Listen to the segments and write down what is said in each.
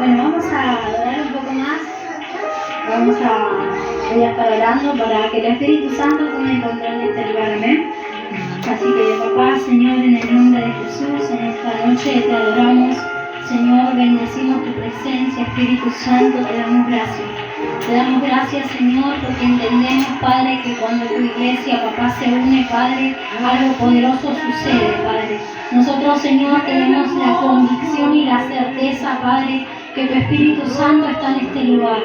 Bueno, vamos a adorar un poco más. Voy a estar orando para que el Espíritu Santo tome el control de este lugar, amén. Así que, papá, Señor, en el nombre de Jesús, en esta noche te adoramos. Señor, bendecimos tu presencia, Espíritu Santo, te damos gracias. Te damos gracias, Señor, porque entendemos, Padre, que cuando tu iglesia, papá, se une, Padre, algo poderoso sucede, Padre. Nosotros, Señor, tenemos la convicción y la certeza, Padre, que tu Espíritu Santo está en este lugar.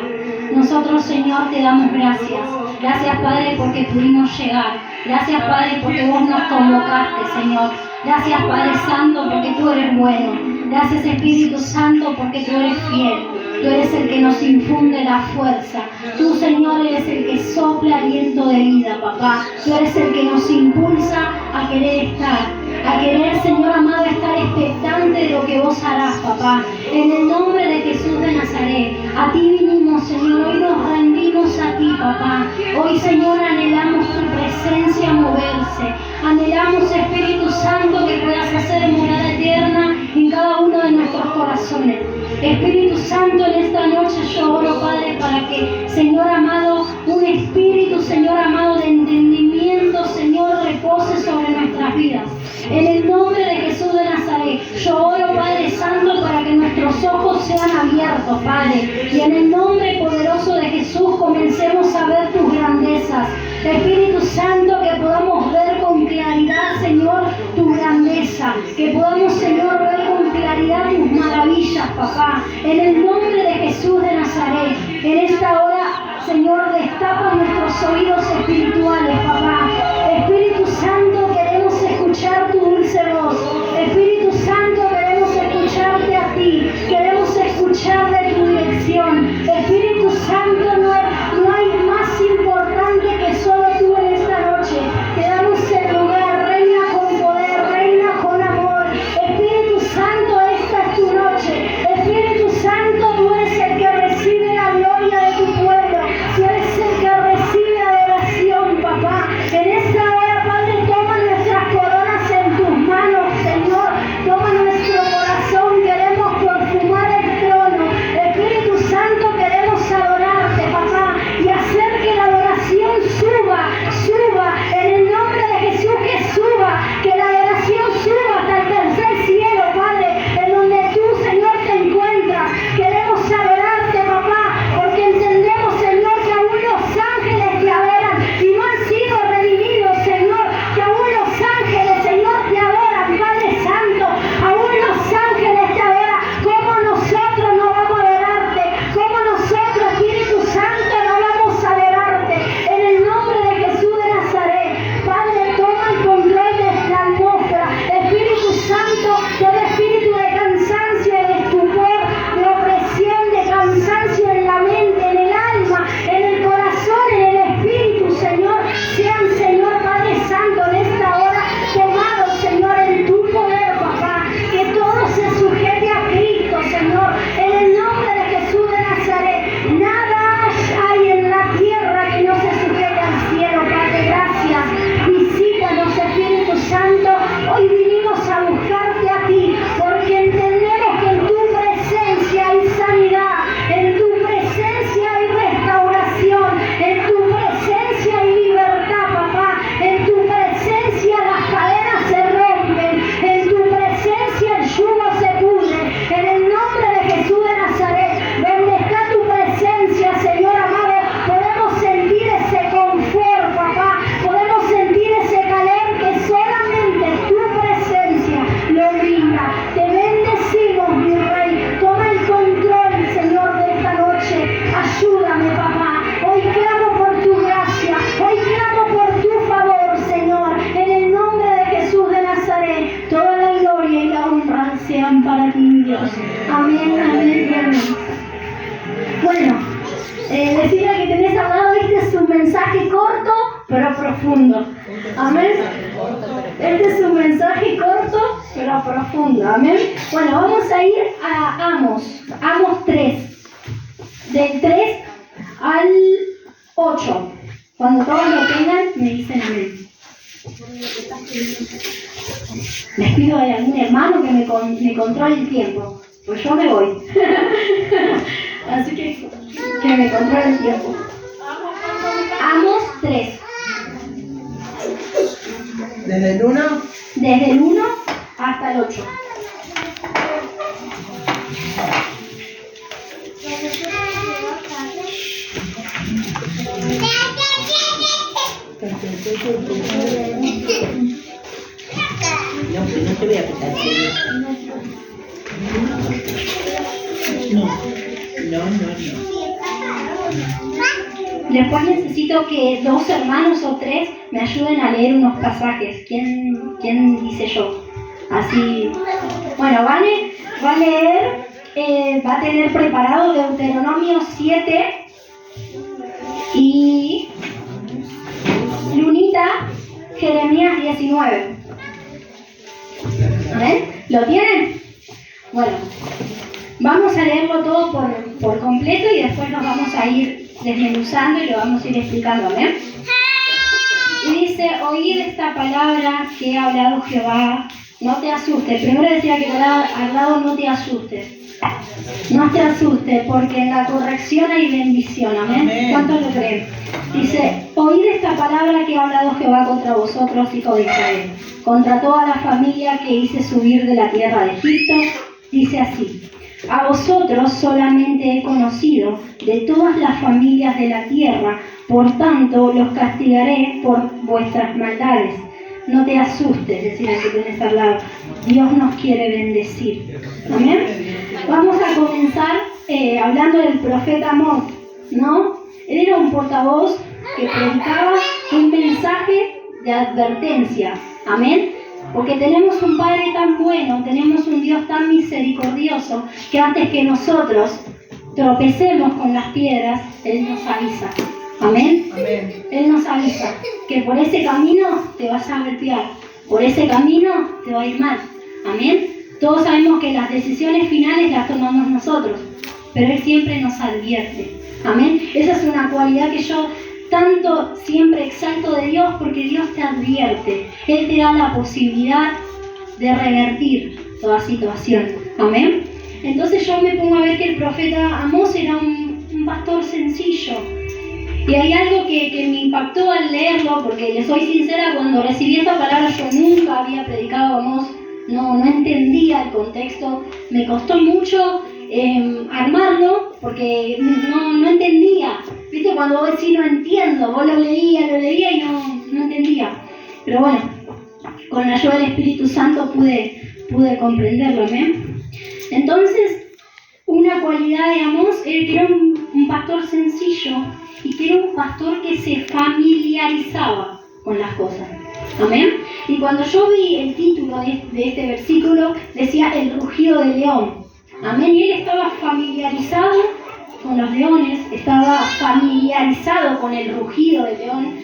Nosotros, Señor, te damos gracias. Gracias, Padre, porque pudimos llegar. Gracias, Padre, porque vos nos convocaste, Señor. Gracias, Padre Santo, porque tú eres bueno. Gracias, Espíritu Santo, porque tú eres fiel. Tú eres el que nos infunde la fuerza. Tú, Señor, eres el que sopla aliento de vida, papá. Tú eres el que nos impulsa a querer estar. A querer, Señor amado, estar expectante de lo que vos harás, papá. En el nombre de Jesús de Nazaret, a ti vinimos, Señor. Hoy nos rendimos a ti, papá. Hoy, Señor, anhelamos tu presencia moverse. Anhelamos, Espíritu Santo, que puedas hacer morada eterna en cada uno de nuestros corazones. Espíritu Santo, en esta noche yo oro, Padre, para que, Señor amado, un espíritu, Señor amado, de entendimiento, Señor, repose sobre nuestras vidas. En el nombre de Jesús de Nazaret, yo oro, Padre Santo, para que nuestros ojos sean abiertos, Padre. Y en el nombre poderoso de Jesús comencemos a ver tus grandezas. Espíritu Santo, que podamos ver con claridad, Señor, tu grandeza. Que podamos, Señor, ver con claridad tus maravillas, papá. En el nombre de Jesús de Nazaret, en esta hora, Señor, destapa nuestros oídos espirituales, papá. Espíritu Santo, queremos escuchar tu dulce voz. Espíritu Santo, queremos escucharte a ti. Queremos escuchar de tu dirección. Espíritu Santo, no hay más importante que solo tú en esta noche. Te damos el lugar, reina con poder, reina con amor. Espíritu Santo, esta es tu noche. Espíritu Santo, tú eres el que recibe la gloria de tu pueblo. Tú eres el que recibe adoración, papá. En esta hora, Padre, toma nuestras coronas en tus manos, Señor. Toma nuestro corazón, queremos perfumar el trono. Espíritu Santo, queremos adorarte, papá, y hacer que la adoración suba en el nombre de Jesús, que la adoración suba hasta el tercer cielo, Padre, en donde tú, Señor, te encuentras. Queremos adorarte, papá, porque entendemos, Señor, que aún los ángeles te adoran y no han sido redimidos, Señor, que aún los ángeles, Señor, te adoran, Padre Santo, aún los ángeles te adoran. ¿Cómo nosotros no vamos a adorarte? ¿Cómo nosotros, Espíritu Santo, no vamos a adorarte? En el nombre de Jesús de Nazaret, Padre, toma el control de esta atmósfera. Espíritu Santo, todo espíritu de cansancio, de estupor, de opresión, de cansancio en la mente, en el alma, en el corazón, en el espíritu, Señor, sean, Señor, Padre Santo, en esta hora tomados, Señor, en tu poder, papá. Que todo se sujete a Cristo, Señor, en el nombre de Jesús de Nazaret. Nada hay en la tierra que no se sujete al cielo, Padre. Gracias. Visítanos, Espíritu Santo. Hoy vinimos a buscarte a ti, porque entendemos que en tu presencia hay sanidad, en tu presencia hay restauración, en tu presencia hay libertad, papá. En tu presencia las cadenas se rompen, en tu presencia el yugo se pudre. En el nombre de Jesús de Nazaret, donde está tu presencia, Señor amado, podemos sentir ese confort, papá. Podemos sentir ese calor que solamente tu presencia lo brinda. Te bendecimos, mi Rey. Toma el control, Señor, de esta noche. Ayúdame, papá. Hoy clamo por tu gracia. Hoy clamo por tu favor, Señor. En el nombre de Jesús de Nazaret, toda la gloria y la honra sean para ti, mi Dios. Amén, amén y amén. Bueno, decirle que tenés al lado, este es un mensaje corto, pero profundo. Amén. Este es un mensaje corto, pero profundo. Amén. Bueno, vamos a ir a Amos 3. Del 3 al 8. Cuando todos lo tengan, me dicen amén. Les pido a algún hermano que me controle el tiempo. pues yo me voy. Así que me controle el tiempo. Amos 3. ¿Desde el 1? Desde el 1 hasta el 8. No te voy a quitar. No. Después necesito que 2 hermanos o 3 me ayuden a leer unos pasajes. ¿Quién dice yo? Así. Bueno, Vane va a leer, va a tener preparado Deuteronomio 7 y Lunita, Jeremías 19. ¿Ven? ¿Lo tienen? Bueno, vamos a leerlo todo por completo y después nos vamos a ir desmenuzando y lo vamos a ir explicando, ¿ven? Y dice, oíd esta palabra que ha hablado Jehová, no te asustes. Primero decía que al lado no te asustes. No te asustes, porque en la corrección hay bendición, ¿amén? ¿Cuántos lo creen? Dice, oíd esta palabra que ha hablado Jehová contra vosotros, hijos de Israel, contra toda la familia que hice subir de la tierra de Egipto. Dice así, a vosotros solamente he conocido de todas las familias de la tierra, por tanto los castigaré por vuestras maldades. No te asustes, decir el que tienes al lado. Dios nos quiere bendecir. ¿Amén? Vamos a comenzar hablando del profeta Amós, ¿no? Él era un portavoz que predicaba un mensaje de advertencia. ¿Amén? Porque tenemos un Padre tan bueno, tenemos un Dios tan misericordioso, que antes que nosotros tropecemos con las piedras, Él nos avisa. ¿Amén? Amén. Él nos avisa que por ese camino te vas a golpear, por ese camino te va a ir mal. ¿Amén? Todos sabemos que las decisiones finales las tomamos nosotros, pero Él siempre nos advierte. ¿Amén? Esa es una cualidad que yo tanto siempre exalto de Dios, porque Dios te advierte. Él te da la posibilidad de revertir toda situación. ¿Amén? Entonces yo me pongo a ver que el profeta Amós era un pastor sencillo. Y hay algo que me impactó al leerlo, porque le soy sincera, cuando recibí esta palabra yo nunca había predicado Amós, no entendía el contexto, me costó mucho armarlo, porque no entendía. ¿Viste? Cuando vos decís no entiendo, vos lo leía y no entendía. Pero bueno, con la ayuda del Espíritu Santo pude comprenderlo, ¿eh? Entonces, una cualidad de Amós era que era un pastor sencillo y que era un pastor que se familiarizaba con las cosas. ¿Amén? Y cuando yo vi el título de este versículo, decía el rugido del león. Amén. Y él estaba familiarizado con los leones, estaba familiarizado con el rugido del león.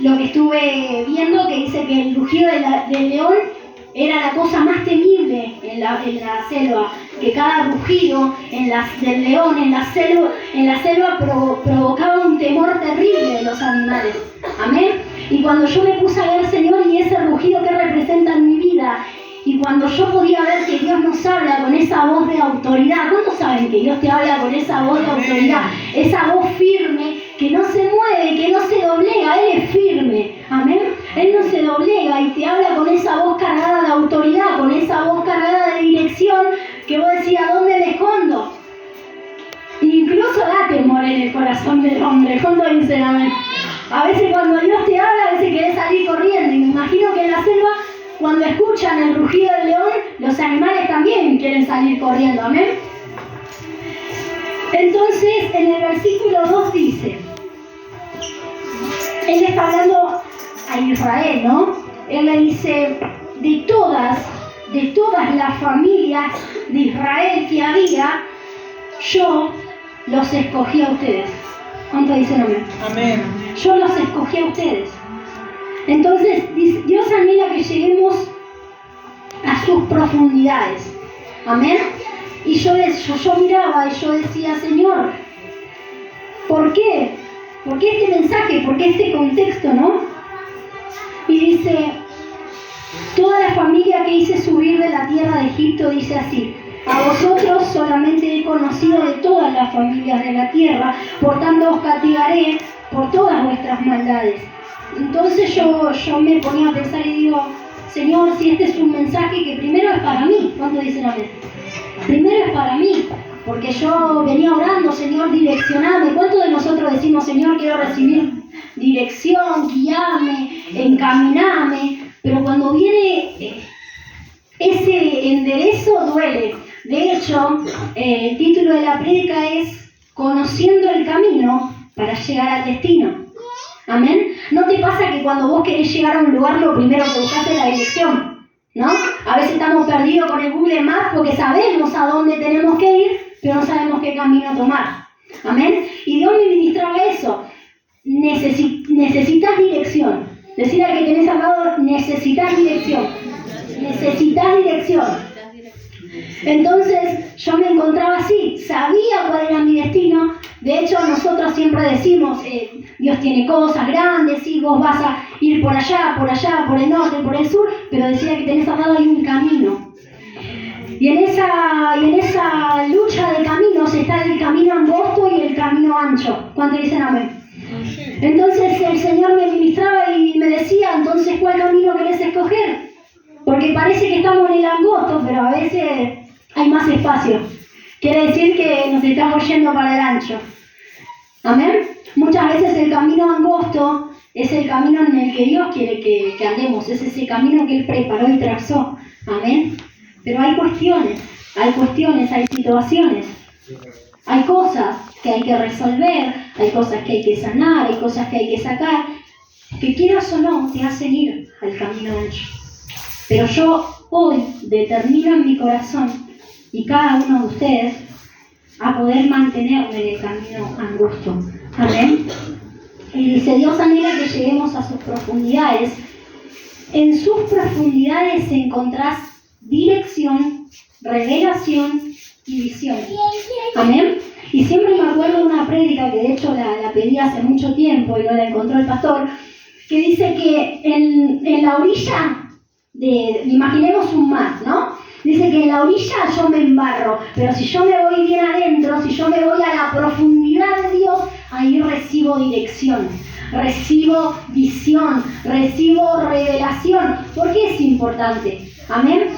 Lo que estuve viendo, que dice que el rugido del león era la cosa más temible en la selva, que cada rugido del león en la selva provocaba un temor terrible de los animales. Amén. Y cuando yo me puse a ver, Señor, y ese rugido que representa en mi vida, y cuando yo podía ver que Dios nos habla con esa voz de autoridad, ¿cuántos saben que Dios te habla con esa voz de autoridad? Esa voz firme, que no se mueve, que no se doblega, Él es firme, amén. Él no se doblega y te habla con esa voz cargada de autoridad, con esa voz cargada de dirección, que vos decís, ¿a dónde me escondo? E incluso da temor en el corazón del hombre, ¿cuántos dicen amén? A veces cuando Dios te habla, a veces querés salir corriendo, y me imagino que en la selva, cuando escuchan el rugido del león, los animales también quieren salir corriendo, amén. Entonces, en el versículo 2 dice, él está hablando a Israel, ¿no? Él le dice, de todas las familias de Israel que había, yo los escogí a ustedes. ¿Cuánto dicen amén? Amén. Yo los escogí a ustedes. Entonces, Dios anhela que lleguemos a sus profundidades. Amén. Y yo miraba y yo decía, Señor, ¿por qué? ¿Por qué este mensaje? ¿Por qué este contexto, no? Y dice, toda la familia que hice subir de la tierra de Egipto, dice así, A vosotros solamente he conocido de todas las familias de la tierra, por tanto os castigaré por todas vuestras maldades. Entonces yo me ponía a pensar y digo, Señor, si este es un mensaje que primero es para mí, ¿cuánto dicen amén? Primero es para mí, porque yo venía orando, Señor, direccioname. ¿Cuántos de nosotros decimos, Señor, quiero recibir dirección, guiarme, encaminarme? Pero cuando viene ese enderezo duele. De hecho, el título de la prédica es Conociendo el camino para llegar al destino. Amén. ¿No te pasa que cuando vos querés llegar a un lugar lo primero que buscás es la dirección? ¿No? A veces estamos perdidos con el Google Maps porque sabemos a dónde tenemos que ir, pero no sabemos qué camino tomar. Amén. Y Dios me ministraba eso. Necesitas dirección. Decir al que tenés al lado, necesitas dirección. Necesitas dirección. Entonces yo me encontraba así, sabía cuál era mi destino. De hecho, nosotros siempre decimos, Dios tiene cosas grandes, y vos vas a ir por allá, por el norte, por el sur, pero decía que tenés al lado hay un camino. Y en esa lucha de caminos está el camino angosto y el camino ancho. ¿Cuántos dicen amén? Entonces el Señor me ministraba y me decía, entonces, ¿cuál camino querés escoger? Porque parece que estamos en el angosto, pero a veces hay más espacio. Quiere decir que nos estamos yendo para el ancho. ¿Amén? Muchas veces el camino angosto es el camino en el que Dios quiere que andemos. Es ese camino que Él preparó y trazó. ¿Amén? Pero hay cuestiones, hay situaciones. Hay cosas que hay que resolver, hay cosas que hay que sanar, hay cosas que hay que sacar, que quieras o no te hacen ir al camino ancho. Pero yo hoy determino en mi corazón, y cada uno de ustedes, a poder mantenerme en el camino angosto. Amén. Y dice, Dios anhela que lleguemos a sus profundidades. En sus profundidades encontrás dirección, revelación y visión. Amén. Y siempre me acuerdo de una prédica que de hecho la pedí hace mucho tiempo y no la encontró el pastor, que dice que en la orilla imaginemos un mar, ¿no? Dice que en la orilla yo me embarro, pero si yo me voy bien adentro, si yo me voy a la profundidad de Dios, ahí recibo dirección, recibo visión, recibo revelación. ¿Por qué es importante? Amén.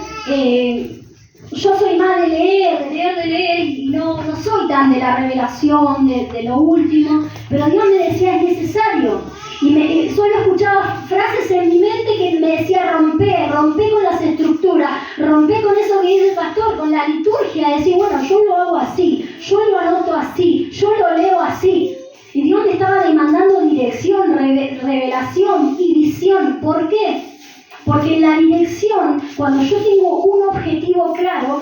Yo soy más de leer, y no soy tan de la revelación, de lo último, pero Dios me decía, es necesario. Y solo escuchaba frases en mi mente que me decía, rompe con las estructuras, rompe con eso que dice el pastor, con la liturgia, decir, bueno, yo lo hago así, yo lo anoto así, yo lo leo así. Y Dios me estaba demandando dirección, revelación y visión. ¿Por qué? Porque en la dirección, cuando yo tengo un objetivo claro,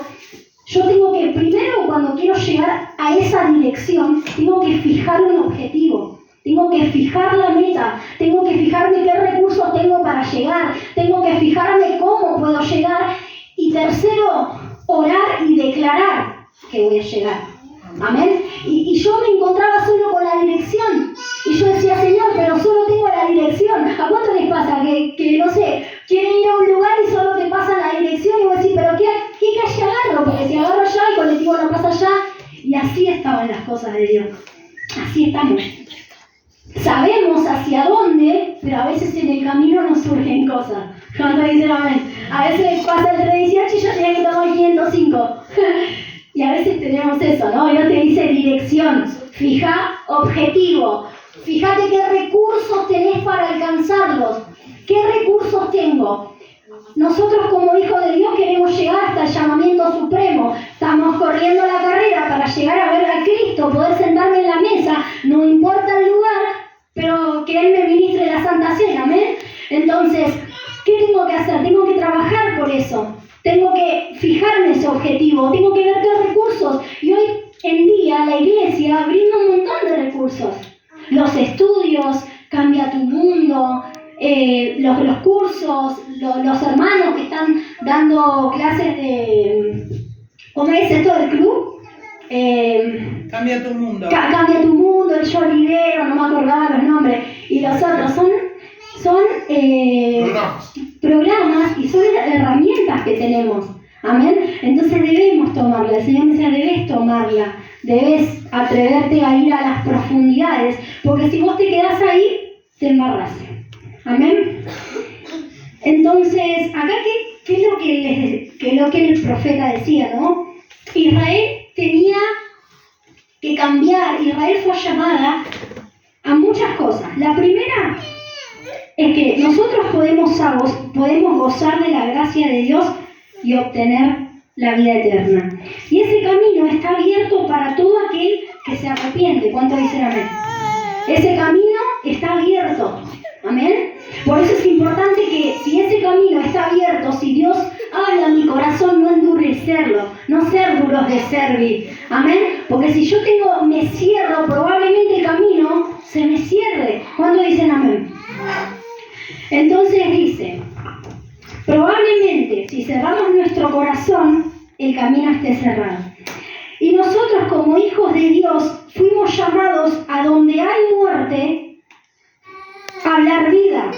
yo tengo que, primero, cuando quiero llegar a esa dirección, tengo que fijar un objetivo, tengo que fijar la meta, tengo que fijarme qué recursos tengo para llegar, tengo que fijarme cómo puedo llegar, y tercero, orar y declarar que voy a llegar. Amén. Y yo me encontraba solo con la dirección. Y yo decía, Señor, pero solo tengo la dirección. ¿A cuánto les pasa? Que no sé, quieren ir a un lugar y solo te pasan la dirección y vos decís, pero ¿qué calle agarro? Porque si agarro allá, el colectivo no pasa allá. Y así estaban las cosas de Dios. Así estamos. Sabemos hacia dónde, pero a veces en el camino nos surgen cosas. ¿Cuánto dicen amén? A veces pasa el 318 y yo tenía que tomar 505. Y a veces tenemos eso, ¿no? Dios te dice dirección, fija objetivo, fíjate qué recursos tenés para alcanzarlos, qué recursos tengo. Nosotros como hijos de Dios queremos llegar hasta el llamamiento supremo, estamos corriendo la carrera para llegar a ver a Cristo, poder sentarme en la mesa, no importa el lugar, pero que Él me ministre la Santa Cena, ¿amén? Entonces, ¿qué tengo que hacer? Tengo que trabajar por eso. Tengo que fijarme ese objetivo, tengo que ver qué recursos. Y hoy en día la iglesia brinda un montón de recursos. Los estudios, Cambia tu Mundo, los cursos, los hermanos que están dando clases de... ¿Cómo es esto del club? Cambia tu mundo. Cambia tu Mundo, el Yo Lidero, no me acordaba los nombres. Y los otros son programas y son herramientas que tenemos. Amén. Entonces debemos tomarla. El Señor decía, debes tomarla. Debes atreverte a ir a las profundidades. Porque si vos te quedás ahí, te embarras. Amén. Entonces, acá ¿qué es lo que el profeta decía, no? Israel tenía que cambiar. Israel fue llamada a muchas cosas. La primera es que nosotros podemos gozar de la gracia de Dios y obtener la vida eterna. Y ese camino está abierto para todo aquel que se arrepiente. ¿Cuánto dicen amén? Ese camino está abierto. Amén. Por eso es importante que si ese camino está abierto, si Dios habla a mi corazón, no endurecerlo, no ser duros de servir. Amén. Porque si yo me cierro, probablemente el camino se me cierre. ¿Cuándo dicen amén? Entonces dice, probablemente si cerramos nuestro corazón, el camino esté cerrado. Y nosotros como hijos de Dios fuimos llamados a donde hay muerte, a hablar vida.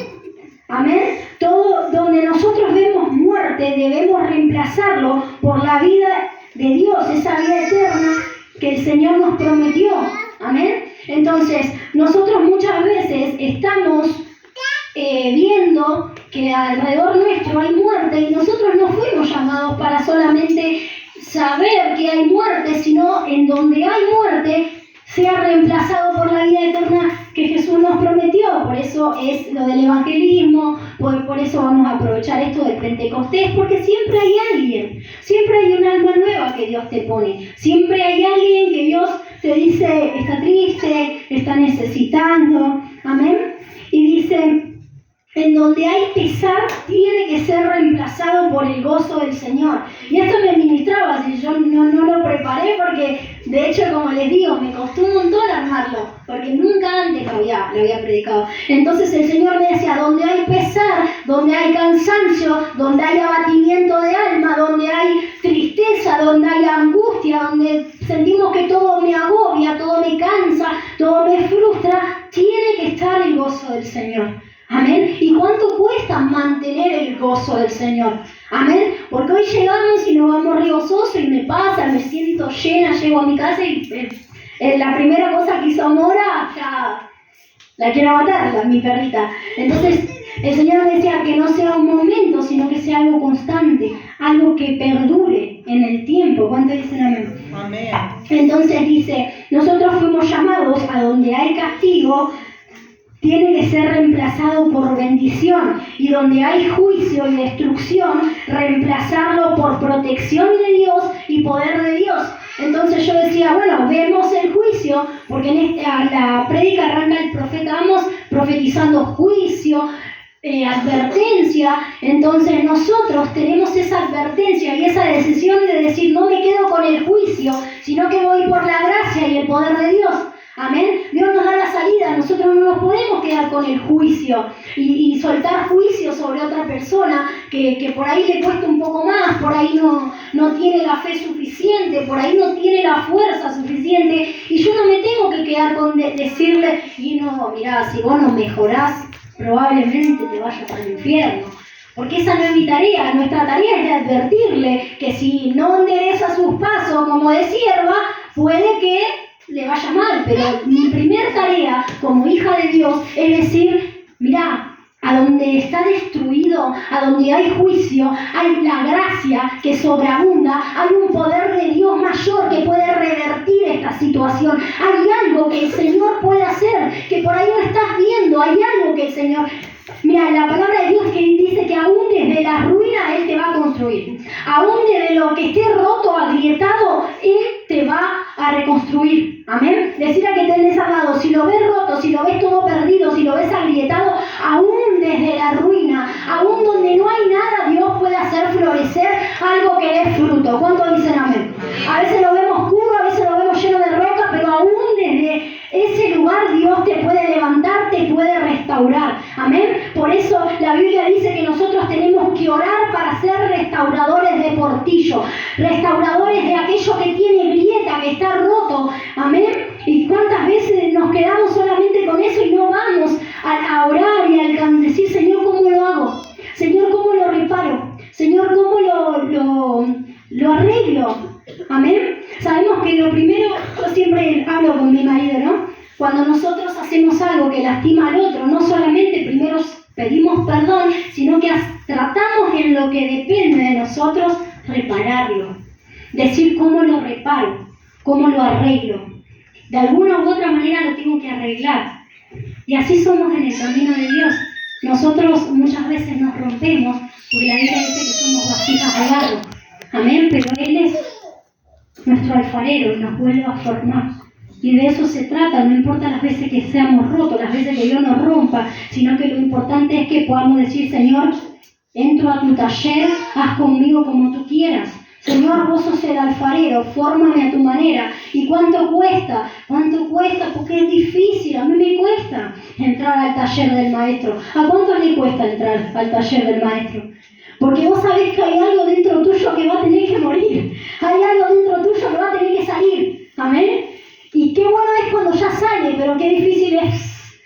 Amén. Todo donde nosotros vemos muerte, debemos reemplazarlo por la vida de Dios, esa vida eterna que el Señor nos prometió. Amén. Entonces, nosotros muchas veces estamos viendo que alrededor nuestro hay muerte y nosotros no fuimos llamados para solamente saber que hay muerte, sino en donde hay muerte sea reemplazado por la vida eterna que Jesús nos prometió. Por eso es lo del evangelismo, por eso vamos a aprovechar esto del Pentecostés, porque siempre hay alguien, siempre hay un alma nueva que Dios te pone, siempre hay alguien que Dios te dice, está triste, está necesitando, amén. Y dice, en donde hay pesar, tiene que ser reemplazado por el gozo del Señor. Y esto me ministraba, si yo no lo preparé, porque de hecho, como les digo, me costó un montón armarlo, porque nunca antes lo había predicado. Entonces el Señor me decía, donde hay pesar, donde hay cansancio, donde hay abatimiento de alma, donde hay tristeza, donde hay angustia, donde sentimos que todo me agobia, todo me cansa, todo me frustra, tiene que estar el gozo del Señor. Amén. ¿Y cuánto cuesta mantener el gozo del Señor? Amén. Porque hoy llegamos y nos vamos re gozosos y me pasa, me siento llena, llego a mi casa y la primera cosa que hizo Mora, ya la quiero matar, mi perrita. Entonces el Señor decía que no sea un momento, sino que sea algo constante, algo que perdure en el tiempo. ¿Cuántos dicen amén? Amén. Entonces dice, nosotros fuimos llamados a donde hay castigo, tiene que ser reemplazado por bendición, y donde hay juicio y destrucción, reemplazarlo por protección de Dios y poder de Dios. Entonces yo decía, bueno, vemos el juicio, porque en la prédica arranca el profeta Amos profetizando juicio, advertencia. Entonces nosotros tenemos esa advertencia y esa decisión de decir, no me quedo con el juicio, sino que voy por la gracia y el poder de Dios. Amén. Dios nos da la salida. Nosotros no nos podemos quedar con el juicio y soltar juicio sobre otra persona que por ahí le cuesta un poco más, por ahí no tiene la fe suficiente, por ahí no tiene la fuerza suficiente, y yo no me tengo que quedar con decirle, y no, mirá, si vos no mejorás, probablemente te vayas al infierno. Porque esa no es mi tarea. Nuestra tarea es de advertirle que si no endereza sus pasos como de sierva, puede que le vaya mal. Pero mi primer tarea como hija de Dios es decir, mirá, a donde está destruido, a donde hay juicio, hay la gracia que sobreabunda, hay un poder de Dios mayor que puede revertir esta situación. Hay algo que el Señor puede hacer, que por ahí no estás viendo, hay algo que el Señor... Mira, la palabra de Dios que dice que aún desde la ruina Él te va a construir. Aún desde lo que esté roto, agrietado, Él te va a reconstruir. Amén. Decir a que tenés al lado, si lo ves roto, si lo ves todo perdido, si lo ves agrietado, aún desde la ruina, aún donde no hay nada, Dios puede hacer florecer algo que dé fruto. ¿Cuántos dicen amén? A veces lo vemos oscuro, a veces lo vemos lleno de roca, pero aún desde ese lugar Dios te puede levantar, te puede restaurar. Amén. Por eso la Biblia dice que nosotros tenemos que orar para ser restauradores de portillo, restauradores de aquello que tiene grieta, que está roto. Amén. Y cuántas veces nos quedamos solamente con eso y no vamos a orar y a decir, Señor, ¿cómo lo hago? Señor, ¿cómo lo reparo? Señor, ¿cómo lo entendamos que lo primero, yo siempre hablo con mi marido, ¿no? Cuando nosotros hacemos algo que lastima al otro, no solamente primero pedimos perdón, sino que tratamos en lo que depende de nosotros repararlo. Decir cómo lo reparo, cómo lo arreglo. De alguna u otra manera lo tengo que arreglar. Y así somos en el camino de Dios. Nosotros muchas veces nos rompemos, porque la Biblia dice que somos vasijas de barro. Amén, pero Él es nuestro alfarero y nos vuelve a formar. Y de eso se trata, no importa las veces que seamos rotos, las veces que Dios nos rompa, sino que lo importante es que podamos decir, Señor, entro a tu taller, haz conmigo como tú quieras. Señor, vos sos el alfarero, fórmame a tu manera. ¿Y cuánto cuesta? ¿Cuánto cuesta? Porque es difícil, a mí me cuesta entrar al taller del maestro. ¿A cuánto le cuesta entrar al taller del maestro? Porque vos sabés que hay algo dentro tuyo que va a tener que morir. Hay algo dentro tuyo que va a tener que salir. Amén. Y qué bueno es cuando ya sale, pero qué difícil es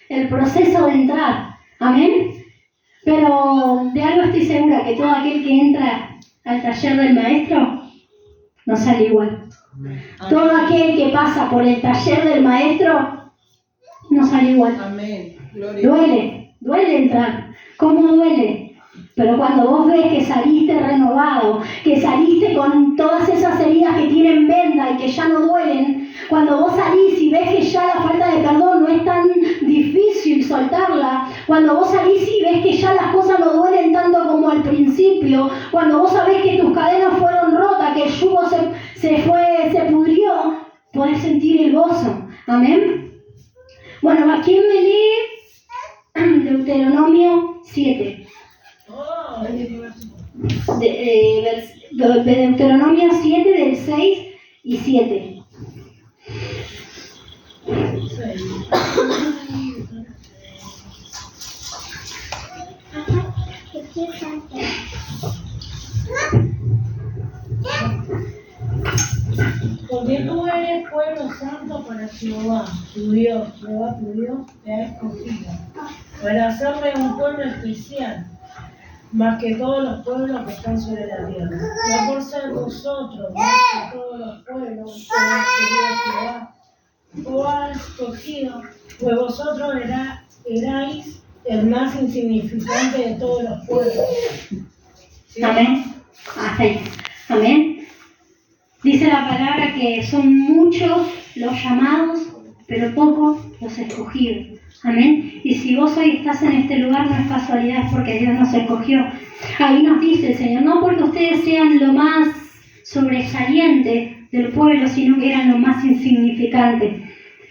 el proceso de entrar. Amén. Pero de algo estoy segura, que todo aquel que entra al taller del maestro no sale igual. Amén. Todo aquel que pasa por el taller del maestro no sale igual. Amén. Gloria. Duele entrar. ¿Cómo duele? Pero cuando vos ves que saliste renovado, que saliste con todas esas heridas que tienen venda y que ya no duelen, cuando vos salís y ves que ya la falta de perdón no es tan difícil soltarla, cuando vos salís y ves que ya las cosas no duelen tanto como al principio, cuando vos sabés que tus cadenas fueron rotas, que el yugo se pudrió, podés sentir el gozo. Amén. Bueno, ¿a quién me lee Deuteronomio 7? Deuteronomio 7 del 6 y 7. Porque tú eres pueblo santo para Jehová, tu Dios. Jehová, tu Dios, te ha escogido para hacerle un pueblo especial, más que todos los pueblos que están sobre la tierra. No por ser vosotros más que todos los pueblos que ha escogido Jehová, o ha escogido, pues vosotros erais el más insignificante de todos los pueblos. ¿Sí? Amén. Amén. Dice la palabra que son muchos los llamados, pero pocos los escogidos. Amén. Y si vos hoy estás en este lugar, no es casualidad, es porque Dios nos escogió. Ahí nos dice el Señor, no porque ustedes sean lo más sobresaliente del pueblo, sino que eran lo más insignificante.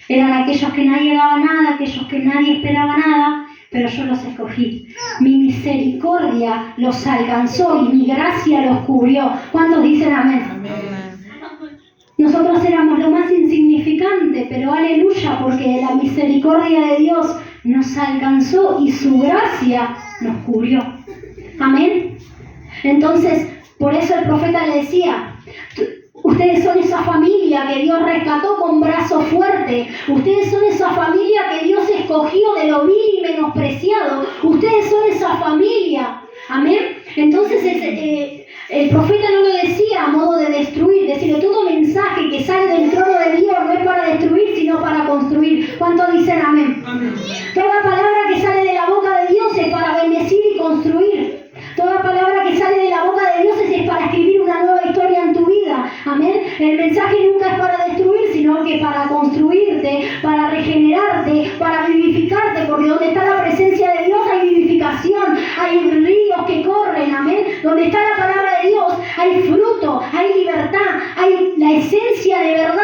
Eran aquellos que nadie daba nada, aquellos que nadie esperaba nada, pero yo los escogí. Mi misericordia los alcanzó y mi gracia los cubrió. ¿Cuántos dicen amén? Amén. Nosotros éramos lo más insignificante, pero aleluya, porque la misericordia de Dios nos alcanzó y su gracia nos cubrió. Amén. Entonces, por eso el profeta le decía, ustedes son esa familia que Dios rescató con brazo fuerte. Ustedes son esa familia que Dios escogió de lo vil y menospreciado. Ustedes son esa familia. Amén. Entonces, el profeta no lo decía a modo de destruir, decirle todo mensaje que sale del trono de Dios no es para destruir, sino para construir. ¿Cuántos dicen amén? Amén. Toda palabra que sale de la boca de Dios es para bendecir y construir. Toda palabra que sale de la boca de Dios es para escribir una nueva historia en tu vida. Amén. El mensaje nunca es para destruir, sino que para construirte, para regenerarte, para vivificarte, porque donde está la presencia de Dios hay vivificación, hay ríos que corren. Amén. Donde está la palabra de Dios hay fruto, hay libertad, hay la esencia de verdad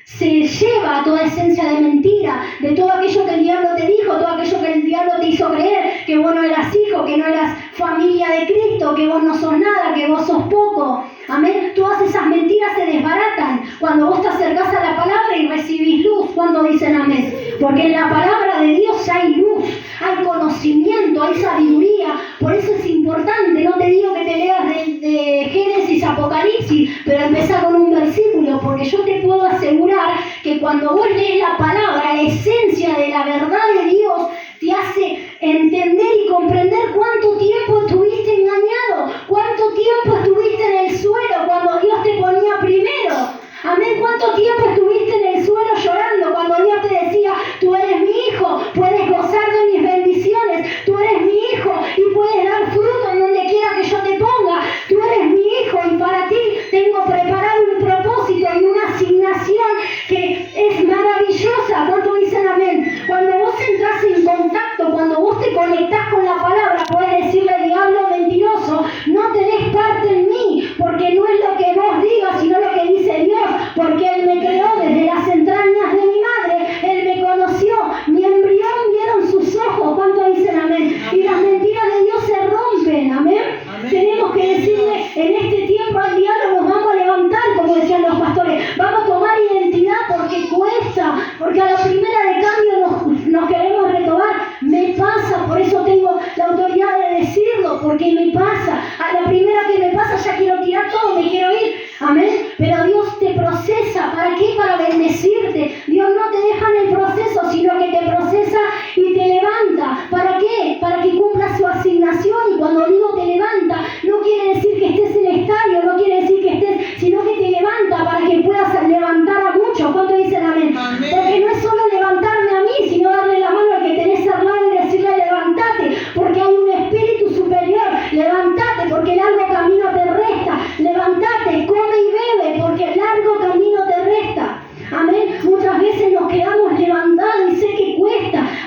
se lleva a toda esencia de mentira, de todo aquello que el diablo te dijo, todo aquello que el diablo te hizo creer, que vos no eras hijo, que no eras familia de Cristo, que vos no sos nada, que vos sos poco. Amén. Todas esas mentiras se desbaratan cuando vos te acercás a la palabra y recibís luz. ¿Cuándo dicen amén? Porque en la palabra de Dios hay luz, hay conocimiento, hay sabiduría. Por eso es importante, no te digo que te leas de Génesis, Apocalipsis, pero empezá con un versículo, porque yo te puedo asegurar que cuando vos lees la palabra, la esencia de la verdad de Dios te hace entender y comprender cuánto tiempo estuviste engañado, cuánto tiempo estuviste en el suelo cuando Dios te ponía primero. Amén. ¿Cuánto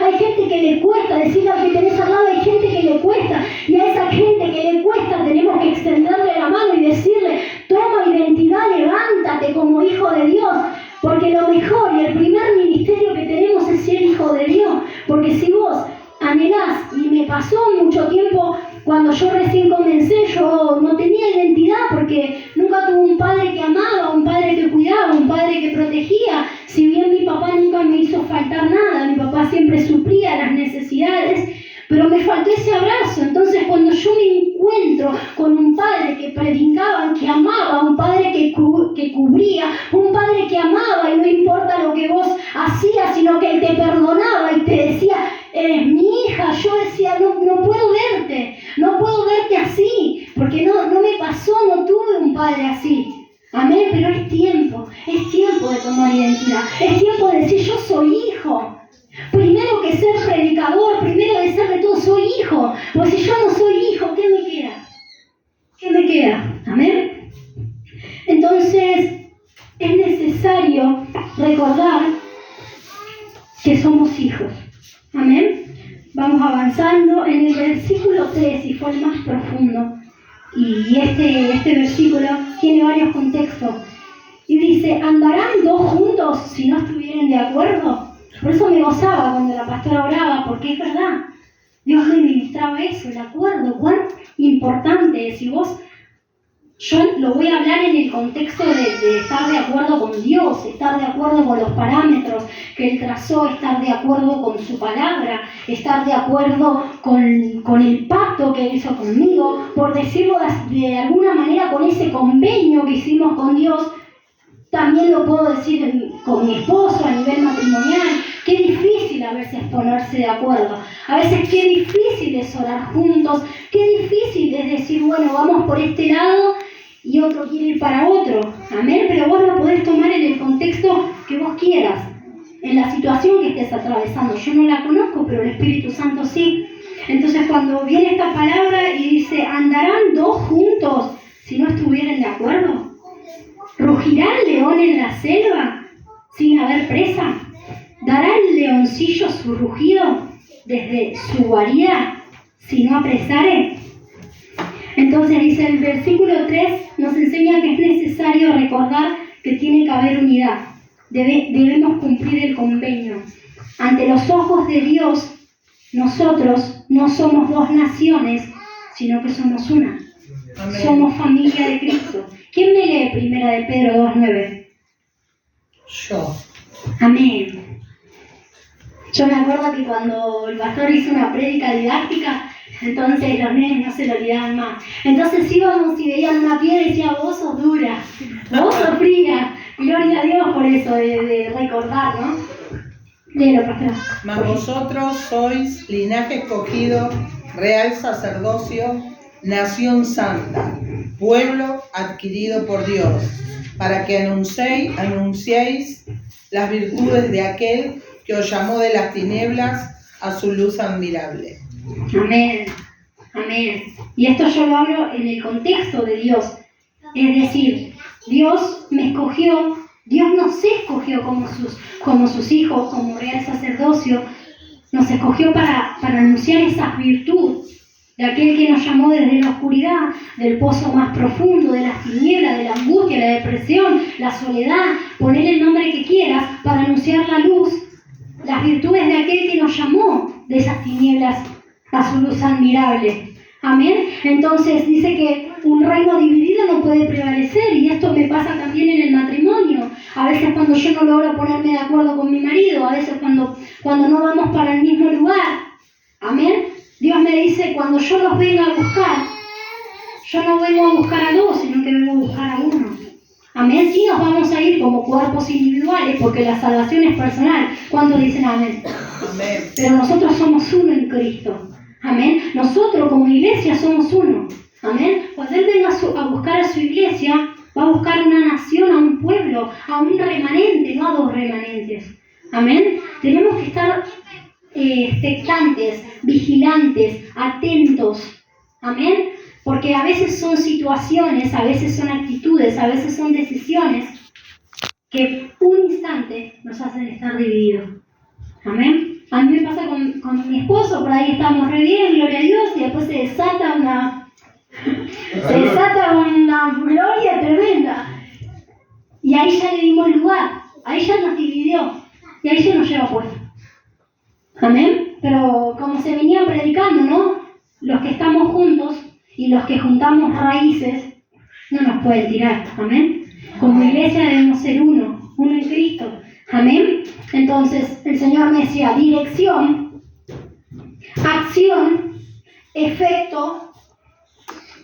Hay gente que le cuesta decirle al que tenés al lado, hay gente que le cuesta. Y a esa gente que le cuesta tenemos que extenderle la mano y decirle, toma identidad, levántate como hijo de Dios. Porque lo mejor y el primer ministerio que tenemos es ser hijo de Dios. Porque si vos anhelás, y me pasó mucho tiempo cuando yo recién comencé, yo no tenía identidad porque nunca tuve un padre que amaba, un padre que cuidaba, un padre que protegía. Si bien mi papá nunca me hizo faltar nada, mi papá siempre suplía las necesidades, pero me faltó ese abrazo. Entonces cuando yo me encuentro con un padre que predicaba, que amaba, un padre que cubría, un padre que amaba y no importa lo que vos hacías, sino que él te perdonaba y te decía, eres mi hija, yo decía, no puedo verte así, porque no me pasó, no tuve un padre así. Amén, pero es tiempo de tomar identidad, es tiempo de decir, yo soy hijo. Primero que ser predicador, primero de ser de todo, soy hijo. Pues si yo no soy hijo, ¿qué me queda? ¿Qué me queda? Amén. Entonces, es necesario recordar que somos hijos. Amén. Vamos avanzando en el versículo 3, y fue el más profundo. Y este versículo tiene varios contextos. Y dice, ¿andarán dos juntos si no estuvieren de acuerdo? Por eso me gozaba cuando la pastora oraba, porque es verdad. Dios me ministraba eso, el acuerdo, cuán importante es. Yo lo voy a hablar en el contexto de estar de acuerdo con Dios, estar de acuerdo con los parámetros que Él trazó, estar de acuerdo con su palabra, estar de acuerdo con el pacto que Él hizo conmigo, por decirlo de alguna manera, con ese convenio que hicimos con Dios. También lo puedo decir con mi esposo a nivel matrimonial. Qué difícil a veces ponerse de acuerdo. A veces qué difícil es orar juntos. Qué difícil es decir, bueno, vamos por este lado y otro quiere ir para otro. Amén. Pero vos lo podés tomar en el contexto que vos quieras, en la situación que estés atravesando. Yo no la conozco, pero el Espíritu Santo sí. Entonces cuando viene esta palabra y dice, ¿andarán dos juntos si no estuvieren de acuerdo? ¿Rugirá el león en la selva sin haber presa? ¿Dará el leoncillo su rugido desde su guarida si no apresare? Entonces dice el versículo 3, nos enseña que es necesario recordar que tiene que haber unidad. Debemos cumplir el convenio. Ante los ojos de Dios, nosotros no somos dos naciones, sino que somos una. Amén. Somos familia de Cristo. ¿Quién me lee Primera de Pedro 2:9? Yo. Amén. Yo me acuerdo que cuando el pastor hizo una prédica didáctica, entonces los nenes no se lo olvidaban más. Entonces íbamos y veían una piedra y decía, vos sos dura, vos sos fría. Gloria a Dios por eso de recordar, ¿no? Léelo, pastor. Mas vosotros sois linaje escogido, real sacerdocio, nación santa, pueblo adquirido por Dios, para que anunciéis las virtudes de aquel que os llamó de las tinieblas a su luz admirable. Amén, amén. Y esto yo lo hablo en el contexto de Dios. Es decir, Dios me escogió, Dios nos escogió como sus hijos, como real sacerdocio, nos escogió para anunciar esas virtudes de aquel que nos llamó desde la oscuridad, del pozo más profundo, de las tinieblas, de la angustia, la depresión, la soledad, poner el nombre que quieras para anunciar la luz, las virtudes de aquel que nos llamó de esas tinieblas a su luz admirable. Amén. Entonces dice que un reino dividido no puede prevalecer, y esto me pasa también en el matrimonio. A veces cuando yo no logro ponerme de acuerdo con mi marido, a veces cuando no vamos para el mismo lugar. Amén. Dios me dice, cuando yo los venga a buscar, yo no vengo a buscar a dos, sino que vengo a buscar a uno. Amén. Sí, nos vamos a ir como cuerpos individuales, porque la salvación es personal. ¿Cuántos dicen amén? Amén. Pero nosotros somos uno en Cristo. Amén. Nosotros como iglesia somos uno. Amén. Cuando Él venga a buscar a su iglesia, va a buscar una nación, a un pueblo, a un remanente, no a dos remanentes. Amén. Tenemos que estar expectantes, vigilantes, atentos. Amén. Porque a veces son situaciones, a veces son actitudes, a veces son decisiones que un instante nos hacen estar divididos. Amén. A mí me pasa con mi esposo, por ahí estamos re bien, gloria a Dios, y después se desata una gloria tremenda. Y ahí ya le dimos lugar, ahí ya nos dividió, y ahí ya nos lleva puesto. Amén. Pero como se venía predicando, ¿no? Los que estamos juntos y los que juntamos raíces no nos pueden tirar. Amén. Como iglesia debemos ser uno en Cristo. Amén. Entonces el Señor me decía dirección, acción, efecto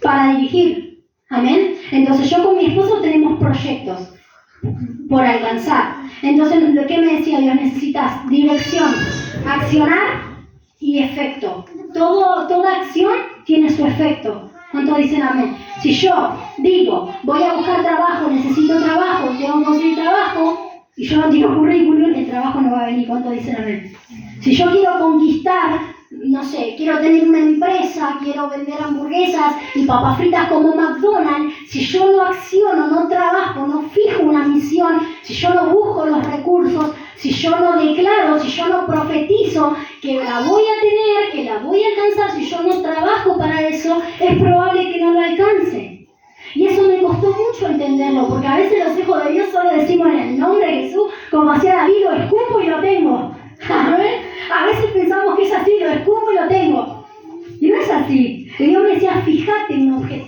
para dirigir. Amén. Entonces yo con mi esposo tenemos proyectos por alcanzar. Entonces lo que me decía Dios, necesitas dirección, accionar y efecto. Toda acción tiene su efecto. ¿Cuántos dicen amén? Si yo digo, voy a buscar trabajo, necesito trabajo, tengo que conseguir trabajo, y yo no tiro currículum, el trabajo no va a venir. ¿Cuántos dicen amén? Si yo quiero conquistar, no sé, quiero tener una empresa, quiero vender hamburguesas y papas fritas como McDonald's, si yo no acciono, no trabajo, no fijo una misión, si yo no busco los recursos, si yo no declaro, si yo no profetizo que la voy a tener, que la voy a alcanzar, si yo no trabajo para eso, es probable que no lo alcance. Y eso me costó mucho entenderlo, porque a veces los hijos de Dios solo decimos en el nombre de Jesús, como hacía David, lo escupo y lo tengo. ¿Amén? A veces pensamos que es así, lo escupo y lo tengo. Y no es así. Y Dios me decía, fíjate en un objetivo.